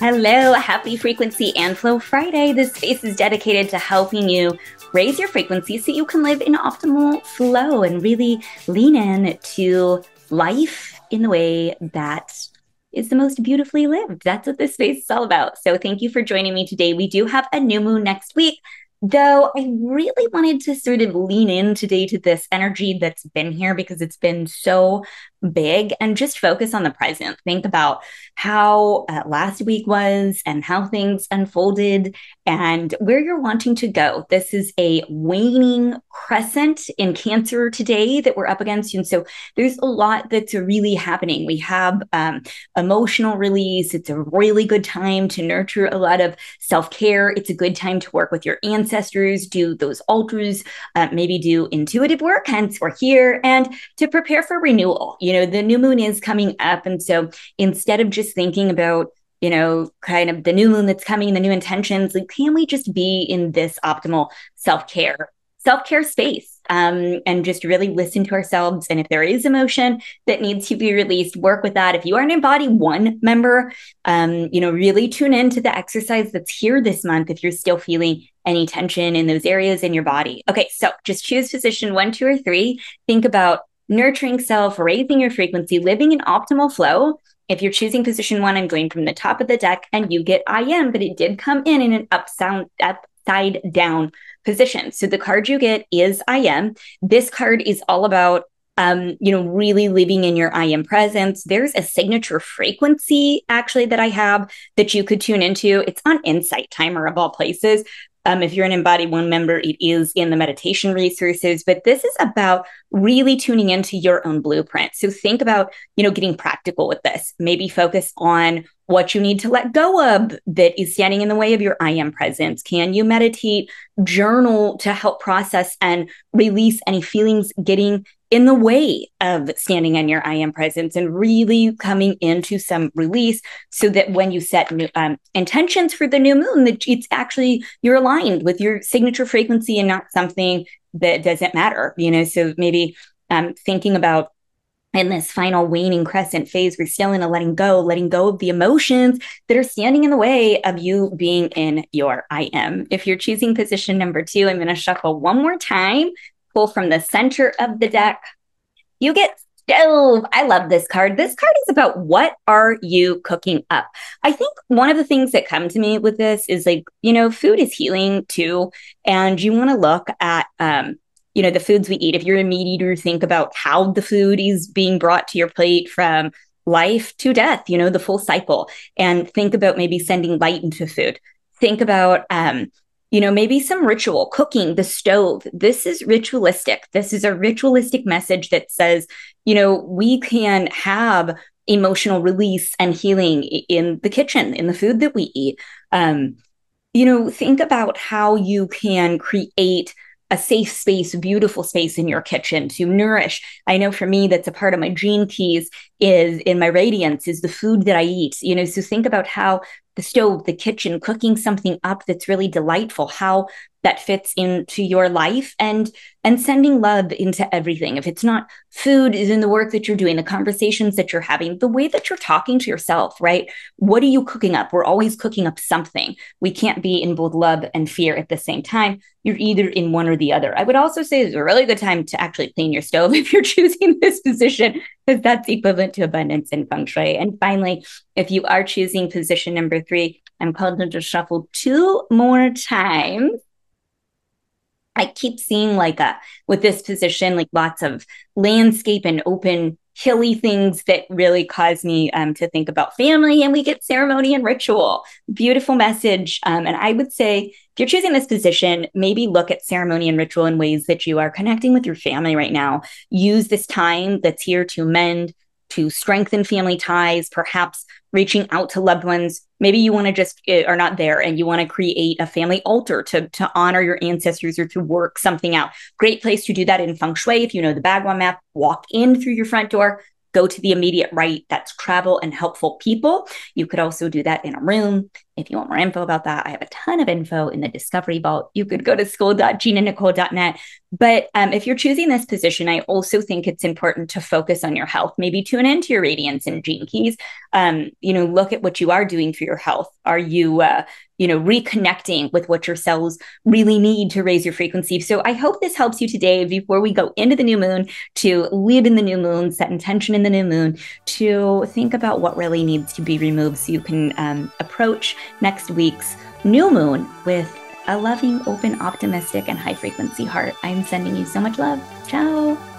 Hello, happy Frequency and Flow Friday. This space is dedicated to helping you raise your frequency so you can live in optimal flow and really lean in to life in the way that is the most beautifully lived. That's what this space is all about. So thank you for joining me today. We do have a new moon next week, though I really wanted to sort of lean in today to this energy that's been here because it's been so big and just focus on the present. Think about how last week was and how things unfolded and where you're wanting to go. This is a waning crescent in Cancer today that we're up against. And so there's a lot that's really happening. We have emotional release. It's a really good time to nurture a lot of self-care. It's a good time to work with your ancestors, do those altars, maybe do intuitive work, hence we're here, and to prepare for renewal. The new moon is coming up. And so instead of just thinking about, kind of the new moon that's coming, the new intentions, like, can we just be in this optimal self-care space, and just really listen to ourselves? And if there is emotion that needs to be released, work with that. If you are an Embody One member, really tune into the exercise that's here this month if you're still feeling any tension in those areas in your body. Okay, so just choose position 1, 2, or 3. Think about nurturing self, raising your frequency, living in optimal flow. If you're choosing position 1, I'm going from the top of the deck and you get I am, but it did come in an upside down position. So the card you get is I am. This card is all about really living in your I am presence. There's a signature frequency actually that I have that you could tune into. It's on Insight Timer of all places. If you're an Embody One member, it is in the meditation resources, but this is about really tuning into your own blueprint. So think about, getting practical with this. Maybe focus on what you need to let go of that is standing in the way of your I am presence. Can you meditate, journal to help process and release any feelings getting in the way of standing in your I am presence and really coming into some release so that when you set new, intentions for the new moon, that it's actually, you're aligned with your signature frequency and not something that doesn't matter, so maybe thinking about in this final waning crescent phase, we're still in a letting go of the emotions that are standing in the way of you being in your I am. If you're choosing position number 2, I'm going to shuffle one more time. Pull from the center of the deck. You get Stove. I love this card. This card is about what are you cooking up? I think one of the things that come to me with this is food is healing too. And you want to look at, the foods we eat. If you're a meat eater, think about how the food is being brought to your plate from life to death, the full cycle. And think about maybe sending light into food. Think about, maybe some ritual, cooking, the stove. This is ritualistic. This is a ritualistic message that says, we can have emotional release and healing in the kitchen, in the food that we eat. Think about how you can create a safe space, beautiful space in your kitchen to nourish. I know for me, that's a part of my gene keys is in my radiance is the food that I eat, so think about how the stove, the kitchen, cooking something up that's really delightful, how that fits into your life and sending love into everything. If it's not food, is in the work that you're doing, the conversations that you're having, the way that you're talking to yourself, right? What are you cooking up? We're always cooking up something. We can't be in both love and fear at the same time. You're either in one or the other. I would also say it's a really good time to actually clean your stove if you're choosing this position, because that's equivalent to abundance in feng shui. And finally, if you are choosing position number 3, I'm called to just shuffle 2 more times. I keep seeing with this position, lots of landscape and open hilly things that really cause me to think about family, and we get ceremony and ritual. Beautiful message. And I would say if you're choosing this position, maybe look at ceremony and ritual in ways that you are connecting with your family right now. Use this time that's here to mend, to strengthen family ties, perhaps reaching out to loved ones. Maybe you want to just are not there and you want to create a family altar to honor your ancestors or to work something out. Great place to do that in feng shui. If you know the Bagua map, walk in through your front door, go to the immediate right. That's travel and helpful people. You could also do that in a room, If you want more info about that, I have a ton of info in the Discovery Vault. You could go to school.jeanandnicole.net. But if you're choosing this position, I also think it's important to focus on your health. Maybe tune into your Radiance and Gene Keys. Look at what you are doing for your health. Are you reconnecting with what your cells really need to raise your frequency? So I hope this helps you today before we go into the new moon, to live in the new moon, set intention in the new moon, to think about what really needs to be removed so you can approach next week's new moon with a loving, open, optimistic, and high frequency heart. I'm sending you so much love. Ciao.